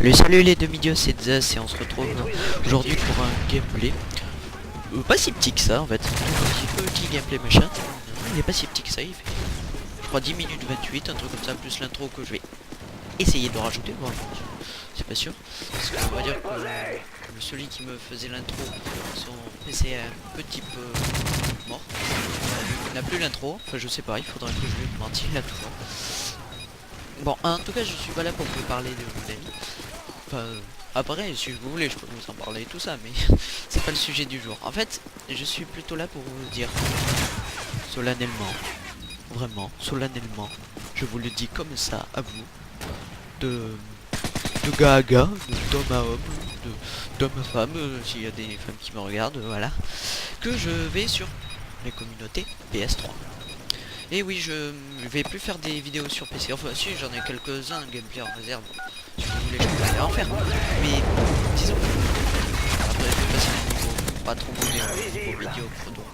Salut les demi-dieux, c'est Zeus et on se retrouve aujourd'hui pour un gameplay pas si petit que ça en fait. Un petit gameplay machin. Il est pas si petit que ça, il fait je crois 10 minutes 28, un truc comme ça, plus l'intro que je vais essayer de rajouter. Bon, c'est pas sûr. Parce qu'on va dire que celui qui me faisait l'intro, son PC est un petit peu mort. Il n'a plus l'intro, enfin je sais pas, il faudrait que je lui demande s'il l'a toujours. Bon, en tout cas, je suis pas là pour vous parler de mon ami. Enfin, après, si vous voulez, je peux vous en parler et tout ça, mais c'est pas le sujet du jour. En fait, je suis plutôt là pour vous dire solennellement, vraiment, solennellement, je vous le dis comme ça à vous, de gars à gars, d'homme à homme, d'homme à femme, s'il y a des femmes qui me regardent, voilà, que je vais sur les communautés PS3. Et oui, je vais plus faire des vidéos sur PC. Enfin, si, j'en ai quelques-uns gameplay en réserve. Si vous voulez, je peux en faire. Mais, disons, après, je vais passer un niveau pas trop mauvais au niveau médiocre. Donc,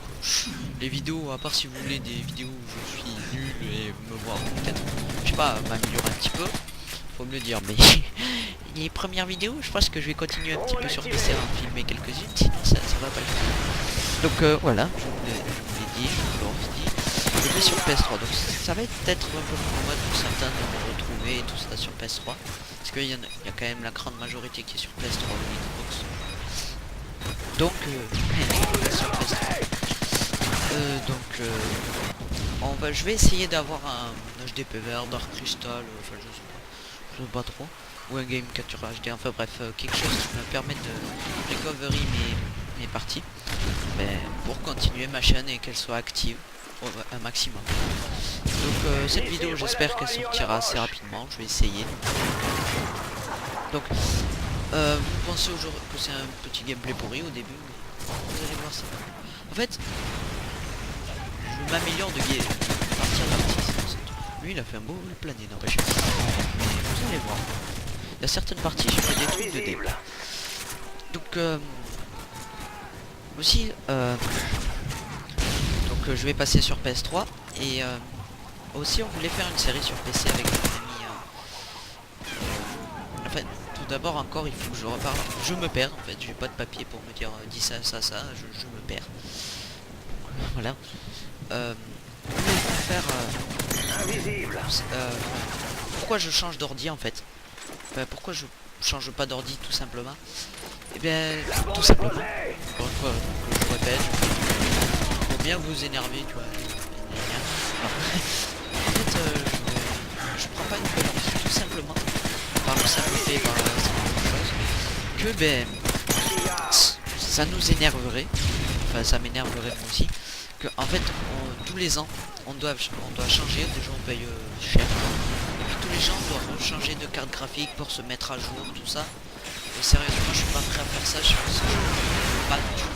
les vidéos, à part si vous voulez des vidéos où je suis nul et me voir peut-être, je sais pas, m'améliorer un petit peu, faut me le dire. Mais les premières vidéos, je pense que je vais continuer un petit peu sur PC à en filmer quelques-unes, sinon ça va pas le faire. Donc, voilà, je vous l'ai dit, je vous le redis. Je vais sur PS3, donc ça va être peut-être un peu plus mode pour certains de me retrouver et tout ça sur PS3, parce qu'il y a quand même la grande majorité qui est sur PS3 ou Xbox. Donc sur PS3. Je vais essayer d'avoir un HDP vert, Dark Crystal, enfin je sais pas trop, ou un Game Capture HD, enfin bref, quelque chose qui me permette de recovery mes parties, mais pour continuer ma chaîne et qu'elle soit active un maximum. Donc cette vidéo, j'espère qu'elle sortira assez rapidement. Je vais essayer. Donc vous pensez aujourd'hui que c'est un petit gameplay pourri au début, mais vous allez voir ça. En fait, je m'améliore de partie à partie. Lui, il a fait un beau plané, n'empêche. Mais vous allez voir. Il y a certaines parties, j'ai fait des trucs de début. Donc aussi je vais passer sur PS3 et aussi on voulait faire une série sur PC avec des amis. En fait, tout d'abord encore il faut que je reparle. Je me perds en fait, j'ai pas de papier pour me dire dis ça, je me perds. Voilà. Faire pourquoi je change d'ordi en fait. Enfin, pourquoi je change pas d'ordi tout simplement. Et bien tout simplement. Encore une fois, je répète, pour bien vous énerver, tu vois. En fait, je prends pas une nouvelle ordi tout simplement par le simple fait, par la simple chose que ben ça nous énerverait, enfin ça m'énerverait moi aussi, que en fait tous les ans on doit changer, déjà on paye cher, et puis tous les ans on doit changer de carte graphique pour se mettre à jour, tout ça. Et sérieusement je suis pas prêt à faire ça, je pense que pas du tout.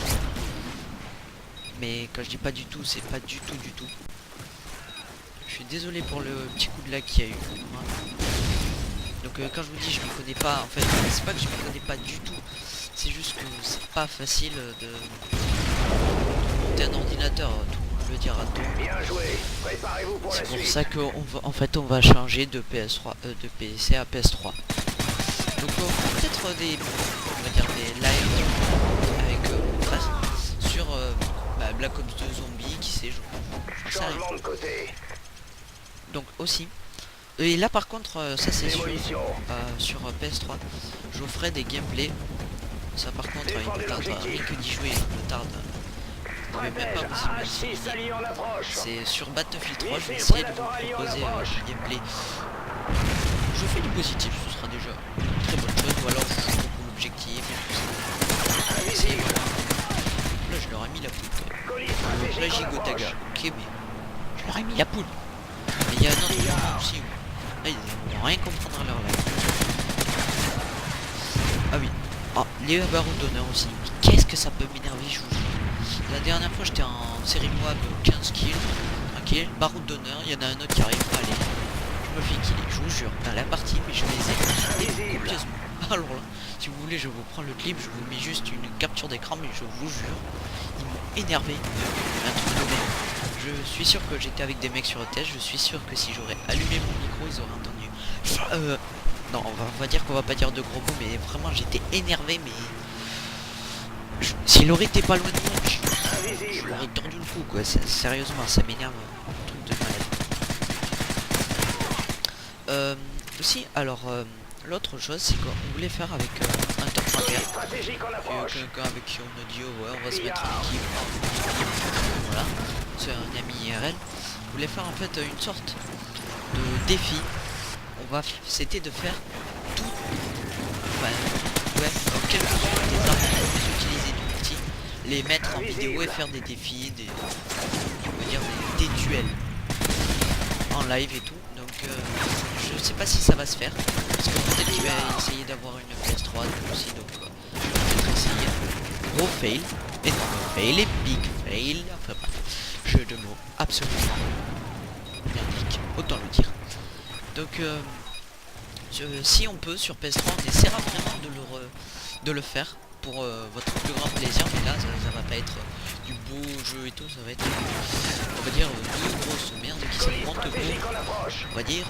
Mais quand je dis pas du tout, c'est pas du tout. Je suis désolé pour le petit coup de lag qu'il y a eu. Donc quand je vous dis je m'y connais pas, en fait c'est pas que je m'y connais pas du tout, c'est juste que c'est pas facile de monter un ordinateur, tout le monde le dira tout. C'est pour ça qu'on va changer de PS3 de PC à PS3. Donc peut-être des lives avec presse sur Black Ops 2 Zombie, qui sait, Changement de côté. Donc aussi. Et là par contre, ça c'est sûr, sur PS3, je vous ferai des gameplays. Ça par contre, il me tarde rien que d'y jouer, il me tarde. Vous pouvez même pas vous imaginer. C'est sur Battlefield 3, je vais essayer de vous proposer un gameplay. Je fais du positif, ce sera déjà une très bonne chose, ou alors je joue beaucoup l'objectif et tout ça. Et voilà. Là je leur ai mis la poule. Là Gigotaga, ok, mais je leur ai mis la poule. Mais il y a un autre moment aussi où là ils vont rien comprendre à leur live. Ah oui, les barreaux d'honneur aussi. Qu'est-ce que ça peut m'énerver, je vous jure. La dernière fois j'étais en série Moab 15 kills, tranquille, barreau d'honneur, il y en a un autre qui arrive, allez, je me fais killer, je vous jure, dans la partie, mais je les ai copieusement. Alors là, si vous voulez, je vous prends le clip, je vous mets juste une capture d'écran, mais je vous jure, ils m'ont énervé, un truc de merde. Je suis sûr que j'étais avec des mecs sur le test, je suis sûr que si j'aurais allumé mon micro, ils auraient entendu Non, on va dire qu'on va pas dire de gros mots, mais vraiment j'étais énervé, mais s'il aurait été pas loin de moi, je l'aurais tordu le cou quoi. Sérieusement, ça m'énerve, un truc de malade. Aussi, alors l'autre chose, c'est qu'on voulait faire avec un top 1 quelqu'un avec qui on a dit oh, ouais, on va se mettre en équipe. Voilà, c'est un ami IRL. On voulait faire en fait une sorte de défi. C'était de faire tout, enfin, ouais, quelles que soient les armes utiliser du multi, les mettre en vidéo et faire des défis, on va dire des duels en live et tout. Donc je sais pas si ça va se faire, parce que peut-être qu'il va essayer d'avoir une PS3 aussi, donc peut-être essayer. Gros fail, énorme fail et big fail, enfin bref, jeu de mots absolument merdique, autant le dire. Donc si on peut sur PS3, on essaiera vraiment de le faire pour votre plus grand plaisir, mais là ça va pas être du beau jeu et tout, ça va être on va dire deux grosses merdes qui s'affrontent pour on va dire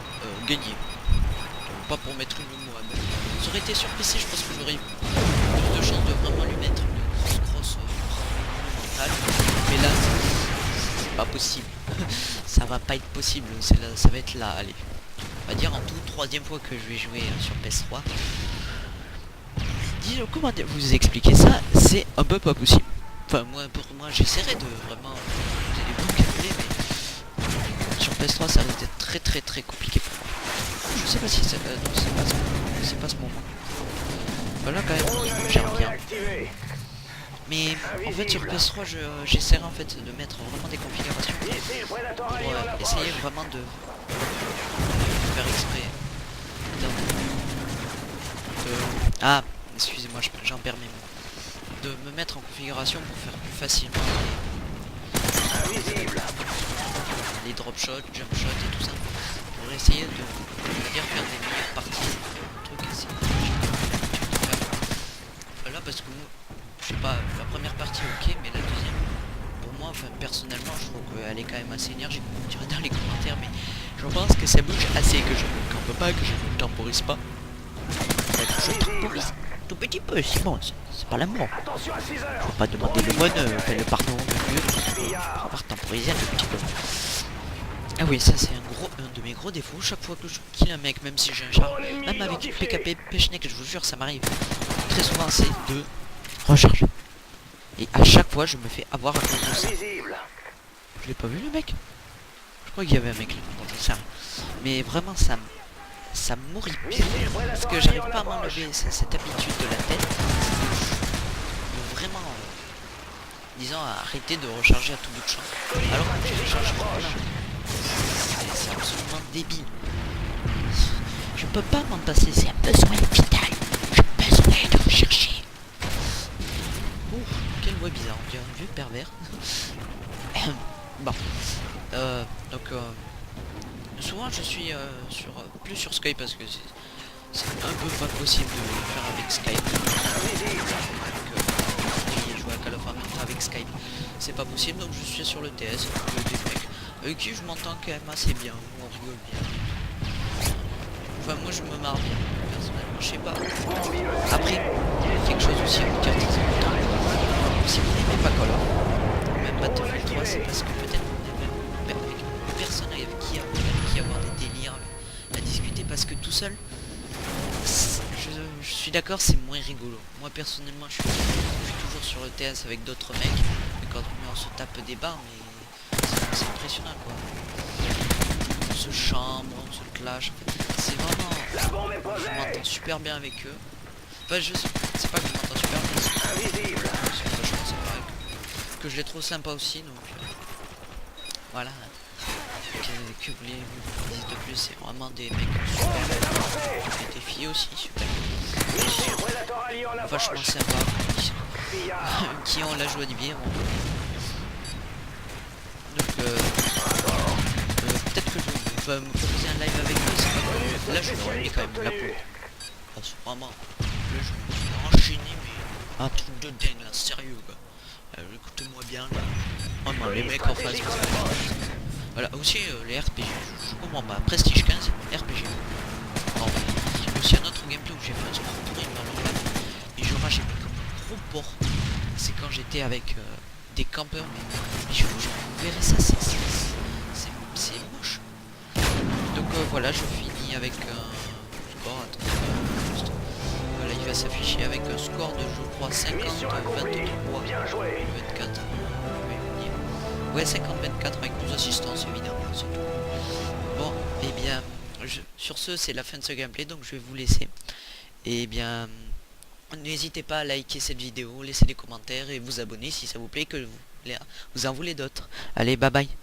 gagner. Donc, pas pour mettre une mot à bas. Ça aurait été sur PC, je pense que j'aurais eu plus de chances de vraiment lui mettre une grosse monumentale, mais là c'est pas possible. Ça va pas être possible, ça va être là, allez. On va dire en tout troisième fois que je vais jouer sur PS3. Dis comment vous expliquer ça, c'est un peu pas possible. Enfin pour moi j'essaierai de vraiment utiliser des bons gameplay, mais sur PS3 ça risque d'être très compliqué pour moi. Je sais pas si c'est non c'est pas ce moment. Voilà quand même j'aime bien. Mais en fait sur PS3 j'essaierai en fait de mettre vraiment des configurations pour essayer vraiment de faire exprès. Ah, excusez-moi, j'en perds mes mots. De me mettre en configuration pour faire plus facilement les drop shots, jump shots et tout ça. Pour essayer de faire des meilleures parties. Truc assez. Là parce que moi, je sais pas, la première partie ok, mais la deuxième, pour moi, enfin personnellement, je trouve qu'elle est quand même assez énergique. Vous me direz dans les commentaires, mais je pense que ça bouge assez, que je ne campe pas, que je ne temporise pas. Je temporise tout petit peu, c'est bon, c'est pas l'amour. Je vais pas demander le le pardon de Dieu. On va temporiser un tout petit peu. Ah oui, ça c'est un de mes gros défauts. Chaque fois que je kill un mec, même si j'ai un char, même avec PKP, Pechneck, je vous jure, ça m'arrive. Très souvent, c'est de recharge. Et à chaque fois, je me fais avoir à cause de ça. Je l'ai pas vu le mec. Je crois qu'il y avait un mec là, ça. Mais vraiment, ça m'horripile parce que j'arrive pas à m'enlever cette habitude de la tête de vraiment disons arrêter de recharger à tout bout de champ alors que je recharge plein. C'est absolument débile. Je peux pas m'en passer, c'est un besoin vital. J'ai besoin de recharger. Ouf, quelle voix bizarre, on dirait un vieux pervers. Bon donc souvent je suis plus sur Skype parce que c'est un peu pas possible de le faire avec Skype. Jouer à Call of Duty avec Skype, c'est pas possible, donc je suis sur le TS avec des mecs avec qui je m'entends quand même assez bien, on rigole bien. Enfin moi je me marre bien, personnellement, je sais pas. Après, il y a quelque chose aussi avec carte. Si vous n'aimez pas Call of, même Battlefield 3, c'est parce que peut-être vous n'aimez avec une personne avec qui avoir des délires, à discuter, parce que tout seul, je suis d'accord, c'est moins rigolo. Moi personnellement, je suis toujours sur le TS avec d'autres mecs, mais quand on se tape des barres, mais c'est impressionnant quoi. On se chambre, on se clash, en fait, c'est vraiment, je m'entends super bien avec eux. Enfin, c'est pas que je m'entends super bien, que je les trouve sympas aussi, donc voilà. Que voulez-vous de plus, c'est vraiment des mecs super, des filles aussi super, vachement sympas, qui ont la joie de vivre. Donc peut-être que je vais me proposer un live avec eux, c'est pas cool. Là je leur ai mis quand même la peau. Parce que vraiment, là je me suis enchaîné, mais un truc de dingue là, sérieux quoi. Écoutez-moi bien là. Vraiment les mecs en face. Voilà, aussi les RPG, je comprends pas. Prestige 15, RPG. Bon, aussi un gameplay où j'ai fait un score pourri, mais alors là, les jeux j'ai pris comme un gros porc. C'est quand j'étais avec des campeurs, mais je vous verrez ça, c'est moche. Donc voilà, je finis avec un score, attendez, juste, voilà, il va s'afficher avec un score de, je crois, 50-23, Bien joué. 24, ouais, 50-24 avec 12 assistances, évidemment, c'est tout. Bon, et bien, sur ce, c'est la fin de ce gameplay, donc je vais vous laisser. Et bien, n'hésitez pas à liker cette vidéo, laisser des commentaires et vous abonner si ça vous plaît, que vous en voulez d'autres. Allez, bye bye.